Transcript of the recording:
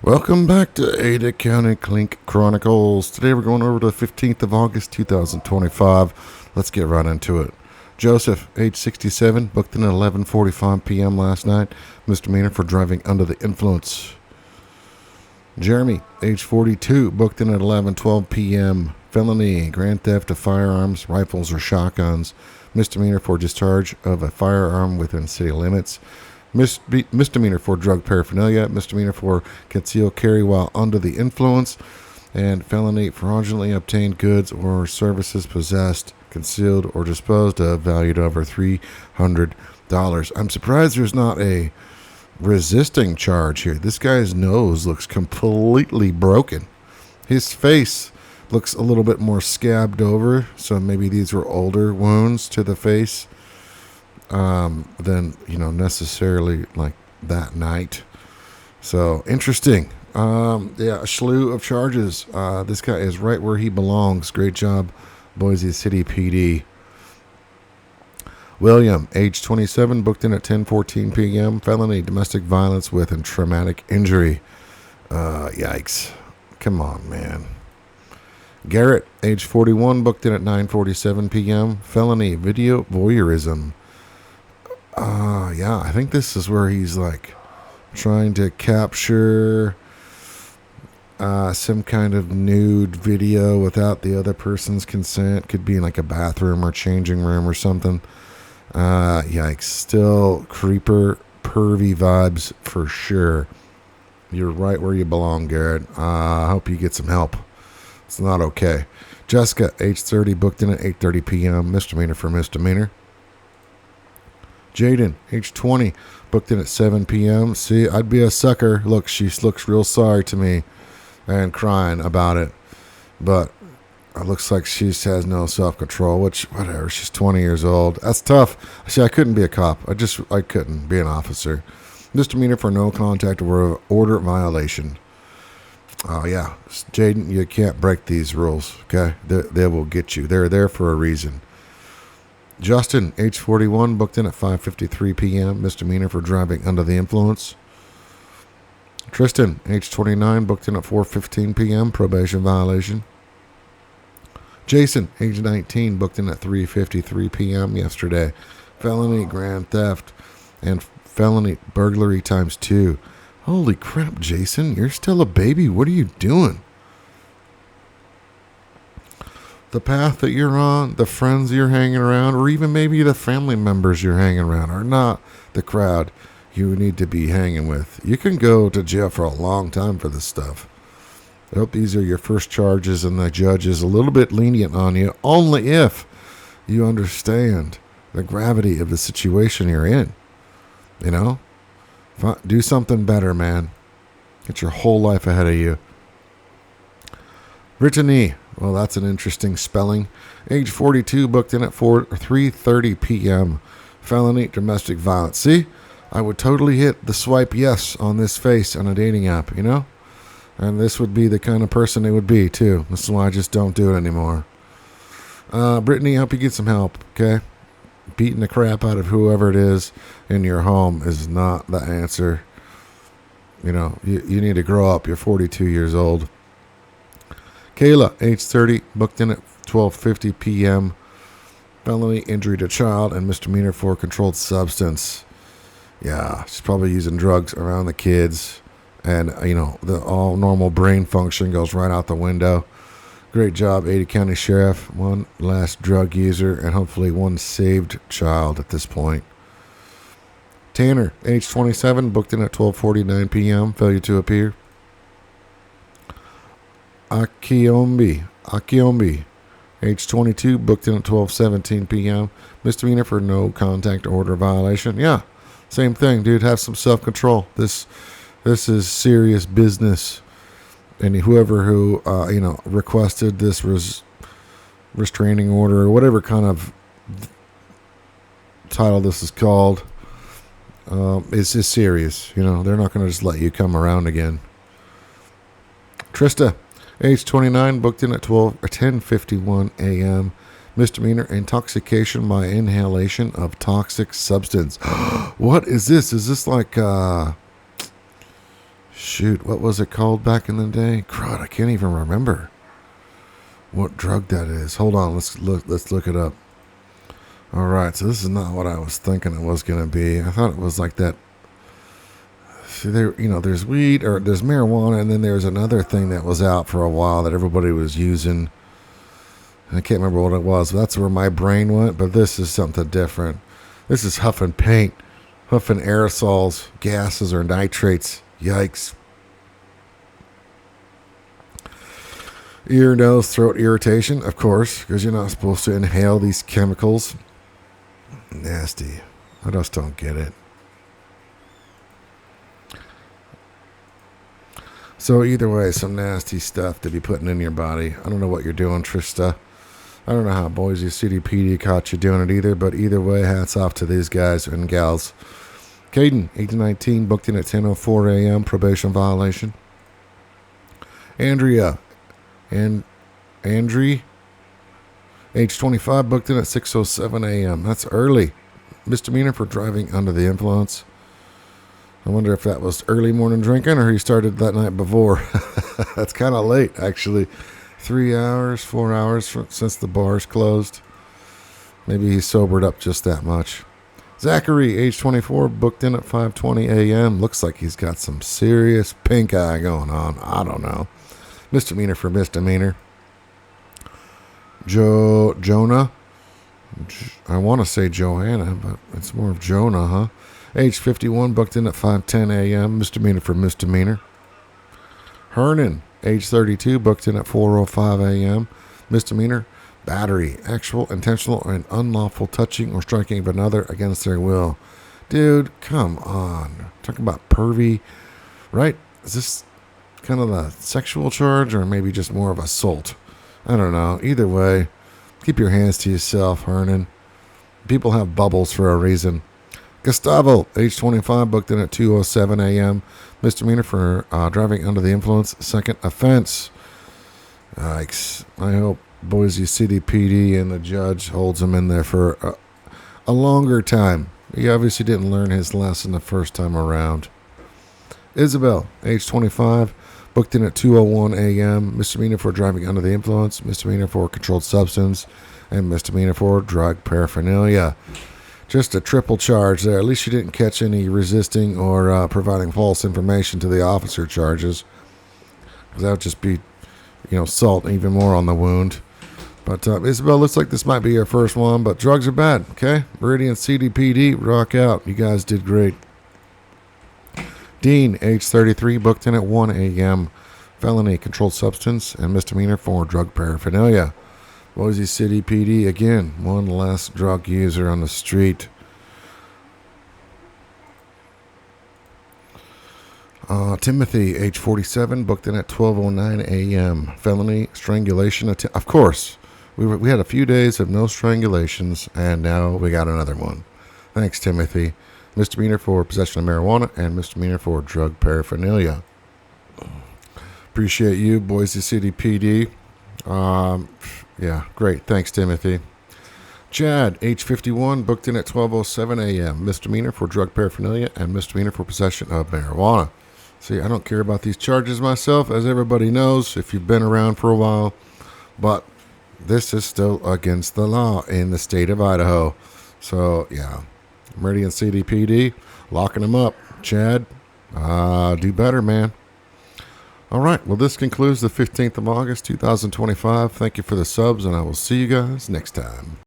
Welcome back to Ada County Clink Chronicles. Today we're going over to the 15th of August, 2025. Let's get right into it. Joseph, age 67, booked in at 11:45 p.m. last night. Misdemeanor for driving under the influence. Jeremy, age 42, booked in at 11:12 p.m. Felony, grand theft of firearms, rifles, or shotguns. Misdemeanor for discharge of a firearm within city limits. Misdemeanor for drug paraphernalia, misdemeanor for concealed carry while under the influence, and felony fraudulently obtained goods or services possessed, concealed, or disposed of valued over $300. I'm surprised there's not a resisting charge here. This guy's nose looks completely broken. His face looks a little bit more scabbed over, so maybe these were older wounds to the face than necessarily like that night. So interesting. A slew of charges. This guy is right where he belongs. Great job, Boise City PD. William, age 27, booked in at 10:14 p.m. Felony domestic violence with and traumatic injury. Yikes. Come on, man. Garrett, age 41, booked in at 9:47 p.m. Felony video voyeurism. I think this is where he's like trying to capture some kind of nude video without the other person's consent. Could be in like a bathroom or changing room or something. Yikes. Still creeper, pervy vibes for sure. You're right where you belong, Garrett. I hope you get some help. It's not okay. Jessica, age 30, booked in at 8:30 p.m. Misdemeanor for misdemeanor. Jaden, age 20, booked in at 7 p.m. See, I'd be a sucker. Look, she looks real sorry to me and crying about it. But it looks like she has no self-control, which, whatever, she's 20 years old. That's tough. See, I couldn't be a cop. I couldn't be an officer. Misdemeanor for no contact or order violation. Oh, yeah. Jaden, you can't break these rules, okay? They will get you. They're there for a reason. Justin, age 41, booked in at 5:53 p.m. Misdemeanor for driving under the influence. Tristan, age 29, booked in at 4:15 p.m. Probation violation. Jason, age 19, booked in at 3:53 p.m. yesterday. Felony grand theft and felony burglary times 2. Holy crap, Jason, you're still a baby. What are you doing? The path that you're on, the friends you're hanging around, or even maybe the family members you're hanging around are not the crowd you need to be hanging with. You can go to jail for a long time for this stuff. I hope these are your first charges and the judge is a little bit lenient on you, only if you understand the gravity of the situation you're in. Do something better, man. Get your whole life ahead of you. Brittany, well, that's an interesting spelling. Age 42, booked in at 3:30 p.m. Felony domestic violence. See, I would totally hit the swipe yes on this face on a dating app, And this would be the kind of person it would be, too. This is why I just don't do it anymore. Brittany, I hope you get some help, okay? Beating the crap out of whoever it is in your home is not the answer. You need to grow up. You're 42 years old. Kayla, age 30, booked in at 12:50 p.m. Felony injury to child and misdemeanor for controlled substance. Yeah, she's probably using drugs around the kids. And, the all normal brain function goes right out the window. Great job, Ada County Sheriff. One last drug user and hopefully one saved child at this point. Tanner, age 27, booked in at 12:49 p.m. Failure to appear. Akiombi, age 22, booked in at 12:17 p.m. Misdemeanor for no contact order violation. Yeah, same thing, dude. Have some self-control. This is serious business. And whoever who requested this restraining order or whatever kind of title this is called is serious. They're not going to just let you come around again. Trista, age 29, booked in at 10:51 a.m. Misdemeanor intoxication by inhalation of toxic substance. What is this? Is this like Shoot, what was it called back in the day? Crud, I can't even remember what drug that is. Hold on, let's look it up. All right, so this is not what I was thinking it was gonna be. I thought it was like that. See, there, there's weed or there's marijuana, and then there's another thing that was out for a while that everybody was using. I can't remember what it was. But that's where my brain went. But this is something different. This is huffing paint, huffing aerosols, gases, or nitrates. Yikes. Ear, nose, throat irritation, of course, because you're not supposed to inhale these chemicals. Nasty. I just don't get it. So either way, some nasty stuff to be putting in your body. I don't know what you're doing, Trista. I don't know how Boise City PD caught you doing it either, but either way, hats off to these guys and gals. Caden, 18-19, booked in at 10:04 a.m., probation violation. Andrea, Andrie, age 25, booked in at 6:07 a.m. That's early. Misdemeanor for driving under the influence. I wonder if that was early morning drinking or he started that night before. That's kind of late, actually. 3 hours, 4 hours since the bar's closed. Maybe he sobered up just that much. Zachary, age 24, booked in at 5:20 a.m. Looks like he's got some serious pink eye going on. I don't know. Misdemeanor for misdemeanor. Jonah. I want to say Joanna, but it's more of Jonah, huh? Age 51, booked in at 5:10 a.m. Misdemeanor for misdemeanor. Hernan, age 32, booked in at 4:05 a.m. Misdemeanor. Battery, actual, intentional, and unlawful touching or striking of another against their will. Dude, come on. Talk about pervy, right? Is this kind of a sexual charge or maybe just more of assault? I don't know. Either way, keep your hands to yourself, Hernan. People have bubbles for a reason. Gustavo, age 25, booked in at 2:07 a.m. Misdemeanor for driving under the influence. Second offense. Yikes. I hope Boise City PD and the judge holds him in there for a longer time. He obviously didn't learn his lesson the first time around. Isabel, age 25, booked in at 2:01 a.m. Misdemeanor for driving under the influence. Misdemeanor for controlled substance. And misdemeanor for drug paraphernalia. Just a triple charge there. At least you didn't catch any resisting or providing false information to the officer charges. Because that would just be, salt even more on the wound. But Isabel, looks like this might be your first one, but drugs are bad, okay? Meridian CDPD, rock out. You guys did great. Dean, age 33, booked in at 1 a.m. Felony, controlled substance, and misdemeanor for drug paraphernalia. Boise City PD, again, one less drug user on the street. Timothy, age 47, booked in at 12:09 a.m. Felony, strangulation. Of course, we had a few days of no strangulations, and now we got another one. Thanks, Timothy. Misdemeanor for possession of marijuana and misdemeanor for drug paraphernalia. Appreciate you, Boise City PD. Yeah, great. Thanks, Timothy. Chad, age 51, booked in at 12:07 a.m. Misdemeanor for drug paraphernalia and misdemeanor for possession of marijuana. See, I don't care about these charges myself, as everybody knows if you've been around for a while, but this is still against the law in the state of Idaho. So, yeah, Meridian CDPD, locking them up. Chad, do better, man. All right, well, this concludes the 15th of August, 2025. Thank you for the subs, and I will see you guys next time.